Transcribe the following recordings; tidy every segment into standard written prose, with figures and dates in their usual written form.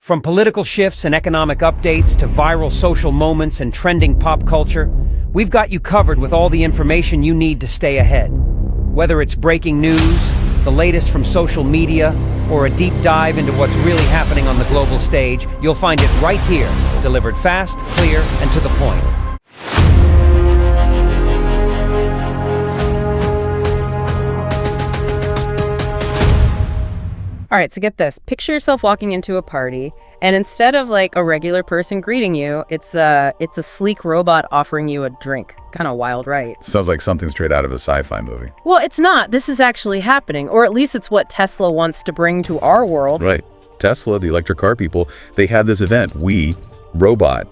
From political shifts and economic updates to viral social moments and trending pop culture, we've got you covered with all the information you need to stay ahead. Whether it's breaking news, the latest from social media, or a deep dive into what's really happening on the global stage, you'll find it right here, delivered fast, clear, and to the point. All right, so get this. Picture yourself walking into a party, and instead of like a regular person greeting you, it's a sleek robot offering you a drink. Kind of wild, right? Sounds like something straight out of a sci-fi movie. Well, it's not. This is actually happening, or at least it's what Tesla wants to bring to our world. Right. Tesla, the electric car people, they had this event, Robot,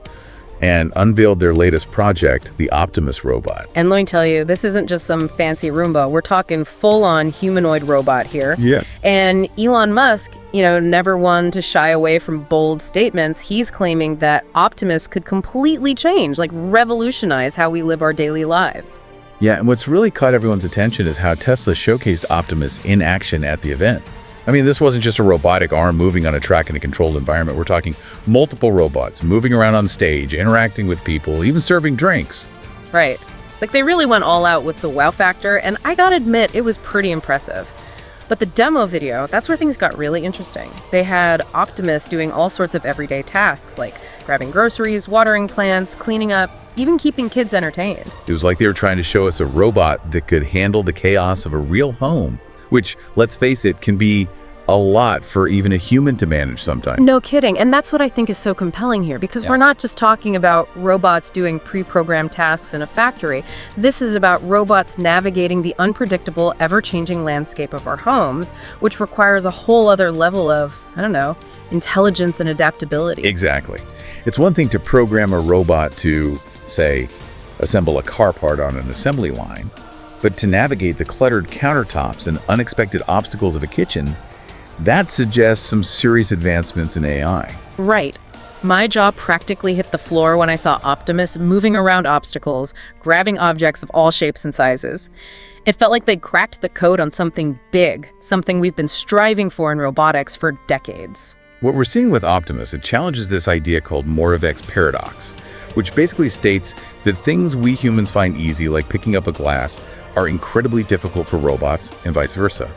and unveiled their latest project, the Optimus robot. And let me tell you, this isn't just some fancy Roomba. We're talking full-on humanoid robot here. Yeah. And Elon Musk, never one to shy away from bold statements. He's claiming that Optimus could completely change, like revolutionize how we live our daily lives. Yeah, and what's really caught everyone's attention is how Tesla showcased Optimus in action at the event. I mean, this wasn't just a robotic arm moving on a track in a controlled environment. We're talking multiple robots moving around on stage, interacting with people, even serving drinks. Right. Like, they really went all out with the wow factor, and I gotta admit, it was pretty impressive. But the demo video, that's where things got really interesting. They had Optimus doing all sorts of everyday tasks, like grabbing groceries, watering plants, cleaning up, even keeping kids entertained. It was like they were trying to show us a robot that could handle the chaos of a real home, which, let's face it, can be a lot for even a human to manage sometimes. No kidding. And that's what I think is so compelling here, because we're not just talking about robots doing pre-programmed tasks in a factory. This is about robots navigating the unpredictable, ever-changing landscape of our homes, which requires a whole other level of, intelligence and adaptability. Exactly. It's one thing to program a robot to, say, assemble a car part on an assembly line, but to navigate the cluttered countertops and unexpected obstacles of a kitchen, that suggests some serious advancements in AI. Right. My jaw practically hit the floor when I saw Optimus moving around obstacles, grabbing objects of all shapes and sizes. It felt like they'd cracked the code on something big, something we've been striving for in robotics for decades. What we're seeing with Optimus, it challenges this idea called Moravec's paradox, which basically states that things we humans find easy, like picking up a glass, are incredibly difficult for robots and vice versa.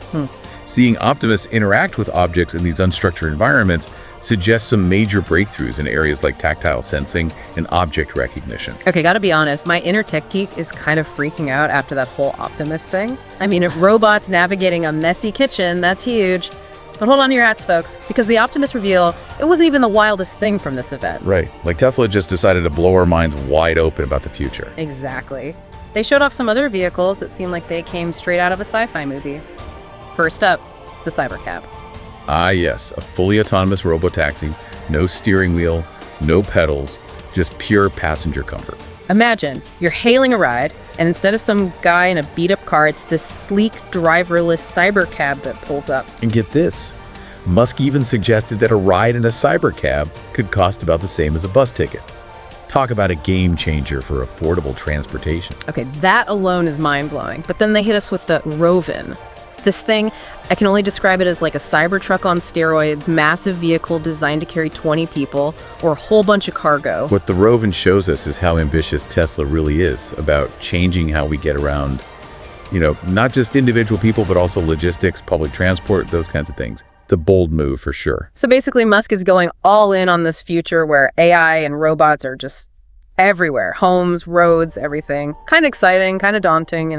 Seeing Optimus interact with objects in these unstructured environments suggests some major breakthroughs in areas like tactile sensing and object recognition. Okay, gotta be honest, my inner tech geek is kind of freaking out after that whole Optimus thing. I mean, if robots navigating a messy kitchen, that's huge. But hold on to your hats, folks, because the Optimus reveal, it wasn't even the wildest thing from this event. Right, like Tesla just decided to blow our minds wide open about the future. Exactly. They showed off some other vehicles that seemed like they came straight out of a sci-fi movie. First up, the Cybercab. Ah yes, a fully autonomous robotaxi, no steering wheel, no pedals, just pure passenger comfort. Imagine, you're hailing a ride, and instead of some guy in a beat-up car, it's this sleek, driverless Cybercab that pulls up. And get this, Musk even suggested that a ride in a Cybercab could cost about the same as a bus ticket. Talk about a game changer for affordable transportation. Okay, that alone is mind-blowing. But then they hit us with the Roven. This thing, I can only describe it as like a Cybertruck on steroids, massive vehicle designed to carry 20 people, or a whole bunch of cargo. What the Roven shows us is how ambitious Tesla really is about changing how we get around, not just individual people, but also logistics, public transport, those kinds of things. It's a bold move for sure. So basically, Musk is going all in on this future where AI and robots are just everywhere. Homes, roads, everything. Kind of exciting, kind of daunting,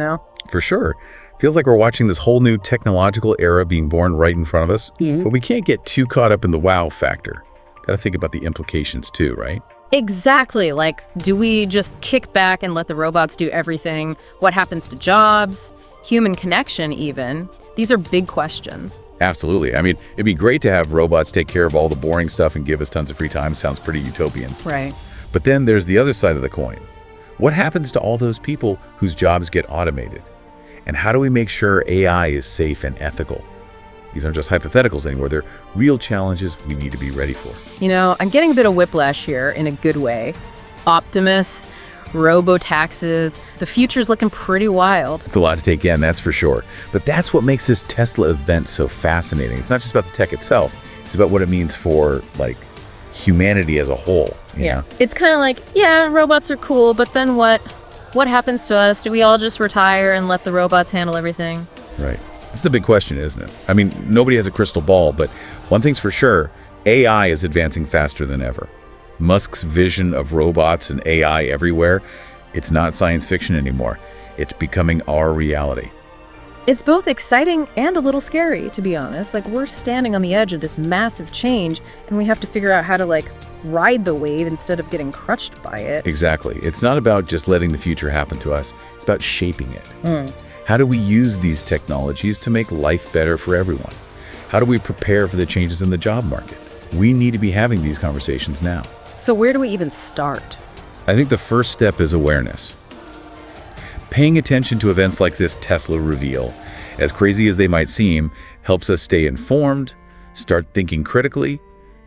For sure. Feels like we're watching this whole new technological era being born right in front of us, but we can't get too caught up in the wow factor. Gotta think about the implications too, right? Exactly. Like, do we just kick back and let the robots do everything? What happens to jobs? Human connection, even? These are big questions. Absolutely. I mean, it'd be great to have robots take care of all the boring stuff and give us tons of free time. Sounds pretty utopian. Right. But then there's the other side of the coin. What happens to all those people whose jobs get automated? And how do we make sure AI is safe and ethical? These aren't just hypotheticals anymore. They're real challenges we need to be ready for. I'm getting a bit of whiplash here in a good way. Optimus, robotaxis, the future's looking pretty wild. It's a lot to take in, that's for sure. But that's what makes this Tesla event so fascinating. It's not just about the tech itself. It's about what it means for, humanity as a whole. You know? It's kind of like, yeah, robots are cool, but then what? What happens to us? Do we all just retire and let the robots handle everything? Right. It's the big question, isn't it? I mean, nobody has a crystal ball, but one thing's for sure, AI is advancing faster than ever. Musk's vision of robots and AI everywhere, it's not science fiction anymore. It's becoming our reality. It's both exciting and a little scary, to be honest. Like, we're standing on the edge of this massive change, and we have to figure out how to, like, ride the wave instead of getting crushed by it. Exactly. It's not about just letting the future happen to us. It's about shaping it. How do we use these technologies to make life better for everyone? How do we prepare for the changes in the job market? We need to be having these conversations now. So where do we even start? I think the first step is awareness. Paying attention to events like this Tesla reveal, as crazy as they might seem, helps us stay informed, start thinking critically,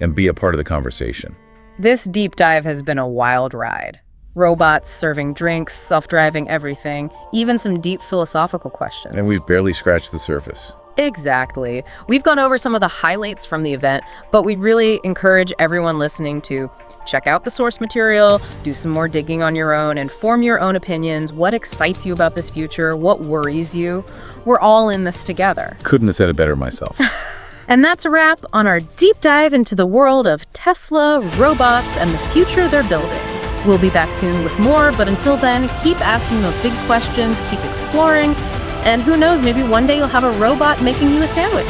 and be a part of the conversation. This deep dive has been a wild ride. Robots serving drinks, self-driving everything, even some deep philosophical questions. And we've barely scratched the surface. Exactly. We've gone over some of the highlights from the event, but we really encourage everyone listening to check out the source material, do some more digging on your own, and form your own opinions. What excites you about this future? What worries you? We're all in this together. Couldn't have said it better myself. And that's a wrap on our deep dive into the world of Tesla, robots, and the future they're building. We'll be back soon with more, but until then, keep asking those big questions, keep exploring, and who knows, maybe one day you'll have a robot making you a sandwich.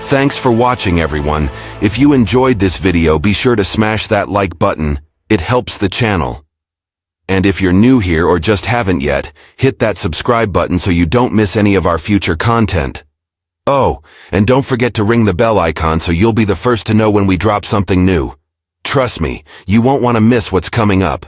Thanks for watching, everyone. If you enjoyed this video, be sure to smash that like button. It helps the channel. And if you're new here or just haven't yet, hit that subscribe button so you don't miss any of our future content. Oh, and don't forget to ring the bell icon so you'll be the first to know when we drop something new. Trust me, you won't want to miss what's coming up.